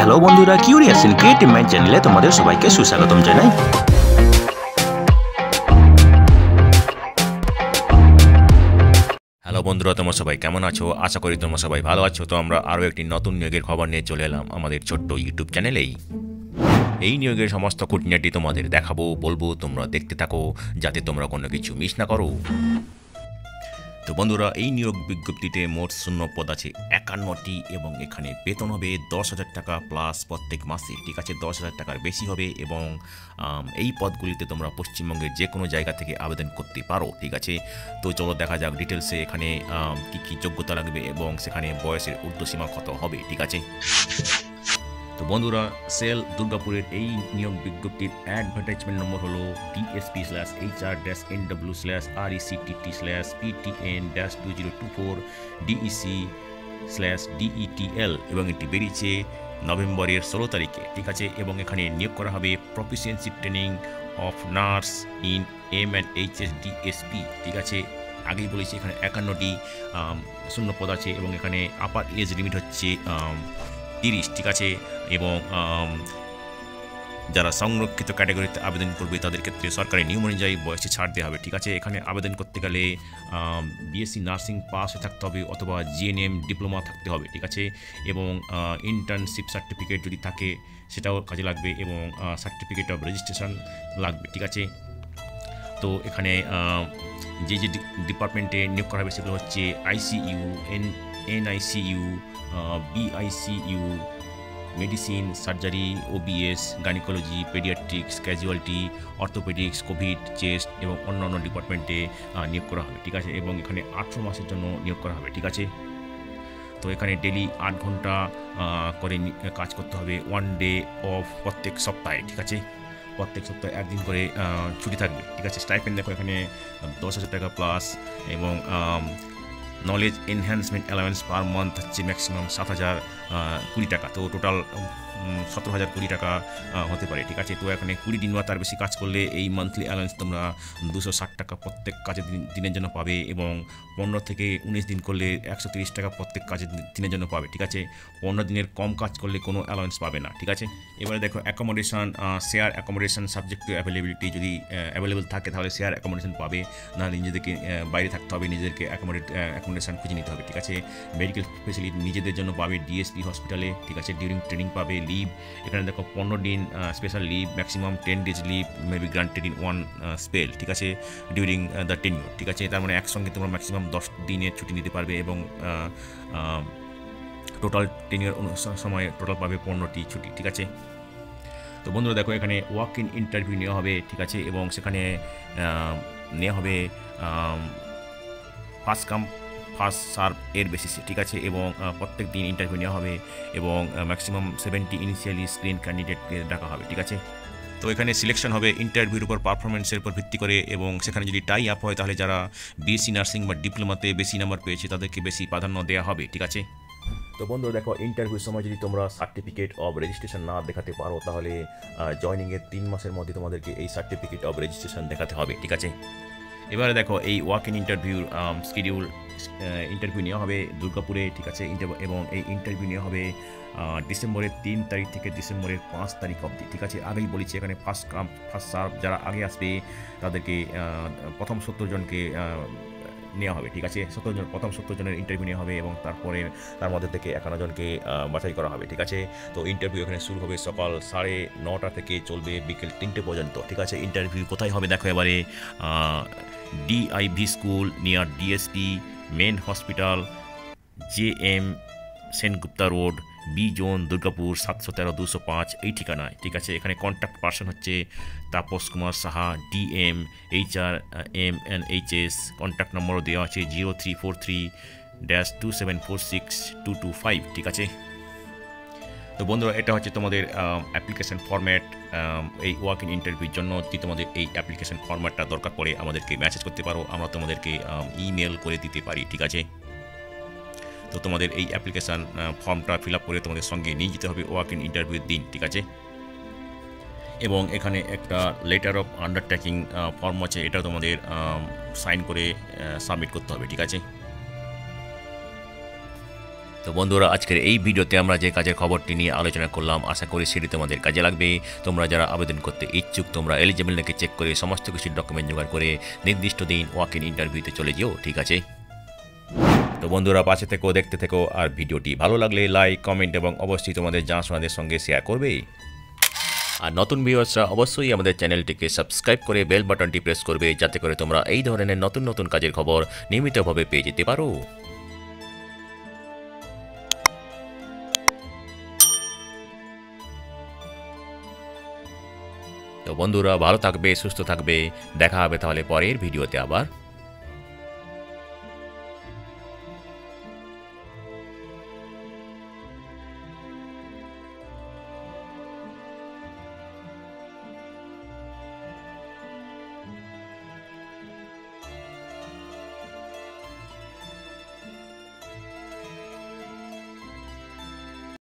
Hello বন্ধুরা, curious in creative mind চ্যানেলে তোমাদের সবাইকে সুস্বাগতম জানাই। হ্যালো বন্ধুরা, তোমরা সবাই কেমন আছো? আশা করি তোমরা সবাই ভালো আছো। তো আমরা আরও একটি নতুন নিয়োগের খবর নিয়ে চলে এলাম আমাদের ছোট্ট ইউটিউব চ্যানেলেই। এই নিয়োগের সমস্ত খুঁটিনাটি তোমাদের দেখাবো, বলবো, তোমরা দেখতে থাকো যাতে তোমরা কোনো কিছু মিস না করো। তো বন্ধুরা, এই নিয়োগ বিজ্ঞপ্তিতে মোট শূন্য পদ আছে 51টি এবং এখানে বেতন হবে 10,000 টাকা প্লাস প্রত্যেক মাসে। ঠিক আছে, 10,000 টাকার বেশি হবে এবং এই পদগুলিতে তোমরা পশ্চিমবঙ্গের যে কোনো জায়গা থেকে আবেদন করতে পারো। ঠিক আছে, তো চলো দেখা যাক ডিটেলসে এখানে কী কী যোগ্যতা লাগবে এবং সেখানে বয়সের ঊর্ধ্বসীমা কত হবে। ঠিক আছে, তো বন্ধুরা, সেল দুর্গাপুরের এই নিয়োগ বিজ্ঞপ্তির অ্যাডভার্টাইজমেন্ট নম্বর হলো DSP/HR-NW/RECTT/PTN-2024 DEC/DETL এবং এটি বেরিয়েছে নভেম্বরের 16 তারিখে। ঠিক আছে, এবং এখানে নিয়োগ করা হবে proficiency training of nurse in M&HS DSP। ঠিক আছে, আগেই বলেছি এখানে 51টি শূন্য পদ আছে এবং এখানে আপার এজ লিমিট হচ্ছে 30। ঠিক আছে, এবং যারা সংরক্ষিত ক্যাটাগরিতে আবেদন করবে তাদের ক্ষেত্রে সরকারি নিয়ম অনুযায়ী বয়সে ছাড় দেওয়া হবে। ঠিক আছে, এখানে আবেদন করতে গেলে বিএসসি নার্সিং পাস হয়ে থাকতে হবে অথবা জিএনএম ডিপ্লোমা থাকতে হবে। ঠিক আছে, এবং ইন্টার্নশিপ সার্টিফিকেট যদি থাকে সেটাও কাজে লাগবে এবং সার্টিফিকেট অফ রেজিস্ট্রেশন লাগবে। ঠিক আছে, তো এখানে যে যে ডিপার্টমেন্টে নিয়োগ করা হবে সেগুলো হচ্ছে ICU, NICU, BICU, medicine, surgery, OBS, gynaecology, paediatrics, casualty, orthopaedics, Covid, chest এবং অন্যান্য ডিপার্টমেন্টে নিয়োগ করা হবে। ঠিক আছে, এবং এখানে 18 মাসের জন্য নিয়োগ করা হবে। ঠিক আছে, তো এখানে ডেলি 8 ঘন্টা করে কাজ করতে হবে, 1 ডে অফ প্রত্যেক সপ্তাহে। ঠিক আছে, প্রত্যেক সপ্তাহে একদিন করে ছুটি থাকবে। ঠিক আছে, স্টাইপেন্ড দেখো এখানে 10,000 টাকা প্লাস এবং knowledge enhancement allowance per month হচ্ছে ম্যাক্সিমাম 7,020 টাকা। তো টোটাল 17,020 টাকা হতে পারে। ঠিক আছে, তো এখানে 20 দিন বা তার বেশি কাজ করলে এই মান্থলি অ্যালাউন্স তোমরা 260 টাকা প্রত্যেক কাজের দিনের জন্য পাবে এবং 15 থেকে 19 দিন করলে 130 টাকা প্রত্যেক কাজের দিনের জন্য পাবে। ঠিক আছে, 15 দিনের কম কাজ করলে কোনো অ্যালাউন্স পাবে না। ঠিক আছে, এবারে দেখো accommodation, share accommodation subject to availability. যদি অ্যাভেলেবেল থাকে তাহলে শেয়ার অ্যাকোমোডেশন পাবে, নাহলে নিজেদেরকে বাইরে থাকতে হবে, নিজেদেরকে অ্যাকোমোডেশন খুঁজে নিতে হবে। ঠিক আছে, মেডিকেল ফেসিলিটি নিজেদের জন্য পাবে DSP হসপিটালে। ঠিক আছে, ডিউরিং ট্রেনিং পাবে। লিভ এখানে দেখো 15 দিন special leave, maximum 10 days leave may be granted in one spell. ঠিক আছে, ডিউরিং দ্য টেনিউর। ঠিক আছে, তার মানে একসঙ্গে তোমরা ম্যাক্সিমাম 10 দিনের ছুটি নিতে পারবে এবং টোটাল টেনিউর সময় টোটাল পাবে 15টি ছুটি। ঠিক আছে, তো বন্ধুরা দেখো এখানে ওয়াক ইন ইন্টারভিউ নেওয়া হবে। ঠিক আছে, এবং সেখানে নেওয়া হবে ফার্স্ট কাম ফার্স্ট সার্ভ এর বেসিসে। ঠিক আছে, এবং প্রত্যেক দিন ইন্টারভিউ নেওয়া হবে এবং ম্যাক্সিমাম 70 ইনিশিয়ালি স্ক্রিন ক্যান্ডিডেটকে ডাকা হবে। ঠিক আছে, তো এখানে সিলেকশন হবে ইন্টারভিউর উপর পারফরমেন্সের উপর ভিত্তি করে এবং সেখানে যদি টাই আপ হয় তাহলে যারা বিএসসি নার্সিং বা ডিপ্লোমাতে বেশি নাম্বার পেয়েছে তাদেরকে বেশি প্রাধান্য দেওয়া হবে। ঠিক আছে, তো বন্ধুরা দেখো ইন্টারভিউর সময় যদি তোমরা সার্টিফিকেট অফ রেজিস্ট্রেশন না দেখাতে পারো তাহলে জয়নিংয়ের 3 মাসের মধ্যে তোমাদেরকে এই সার্টিফিকেট অফ রেজিস্ট্রেশন দেখাতে হবে। ঠিক আছে, এবারে দেখো এই ওয়াক ইন ইন্টারভিউর শিডিউল। ইন্টারভিউ নেওয়া হবে দুর্গাপুরে। ঠিক আছে, এবং এই ইন্টারভিউ নেওয়া হবে ডিসেম্বরের 3 তারিখ থেকে ডিসেম্বরের 5 তারিখ অবধি। ঠিক আছে, আগেই বলেছি এখানে ফার্স্ট কাম ফার্স্ট সার্ভ, যারা আগে আসবে তাদেরকে প্রথম 70 জনকে নেওয়া হবে। ঠিক আছে, প্রথম 70 জনের ইন্টারভিউ নেওয়া হবে এবং তারপরে তার মধ্যে থেকে 51 জনকে বাছাই করা হবে। ঠিক আছে, তো ইন্টারভিউ এখানে শুরু হবে সকাল 9:30 থেকে চলবে বিকেল 3টে পর্যন্ত। ঠিক আছে, ইন্টারভিউ কোথায় হবে দেখো এবারে DIV school near DSP, main hospital, JM Sengupta road, B zone, Durgapur 713-205 এই ঠিকানায়। ঠিক আছে, এখানে কন্ট্যাক্ট পার্সন হচ্ছে Tapas Kumar Saha, DM HR MNHS। Contact নম্বরও দেওয়া আছে 0343-2746225। ঠিক আছে, তো বন্ধুরা এটা হচ্ছে তোমাদের অ্যাপ্লিকেশন ফরম্যাট এই ওয়াক ইন ইন্টারভিউর জন্য। যদি তোমাদের এই অ্যাপ্লিকেশন ফরম্যাটটা দরকার পড়ে আমাদেরকে মেসেজ করতে পারো, আমরা তোমাদেরকে ইমেল করে দিতে পারি। ঠিক আছে, তো তোমাদের এই অ্যাপ্লিকেশান ফর্মটা ফিল আপ করে তোমাদের সঙ্গে নিয়ে যেতে হবে ওয়াক ইন ইন্টারভিউর দিন। ঠিক আছে, এবং এখানে একটা লেটার অফ আন্ডারটেকিং ফর্ম আছে, এটা তোমাদের সাইন করে সাবমিট করতে হবে। ঠিক আছে, তো বন্ধুরা, আজকের এই ভিডিওতে আমরা যে কাজের খবরটি নিয়ে আলোচনা করলাম, আশা করি সেটি তোমাদের কাজে লাগবে। তোমরা যারা আবেদন করতে ইচ্ছুক, তোমরা এলিজিবল নাকি চেক করে সমস্ত কিছু ডকুমেন্ট জোগাড় করে নির্দিষ্ট দিন ওয়াক ইন ইন্টারভিউতে চলে যেও, ঠিক আছে? তো বন্ধুরা, পাশে থেকো, দেখতে থেকো, আর ভিডিওটি ভালো লাগলে লাইক, কমেন্ট এবং অবশ্যই তোমাদের জানাশোনাদের সঙ্গে শেয়ার করবে। আর নতুন ভিউয়ার্সরা অবশ্যই আমাদের চ্যানেলটিকে সাবস্ক্রাইব করে বেল বাটনটি প্রেস করবে, যাতে করে তোমরা এই ধরনের নতুন নতুন কাজের খবর নিয়মিতভাবে পেয়ে যেতে পারো। তো বন্ধুরা, ভালো থাকবে, সুস্থ থাকবে, দেখা হবে তাহলে পরের ভিডিওতে আবার।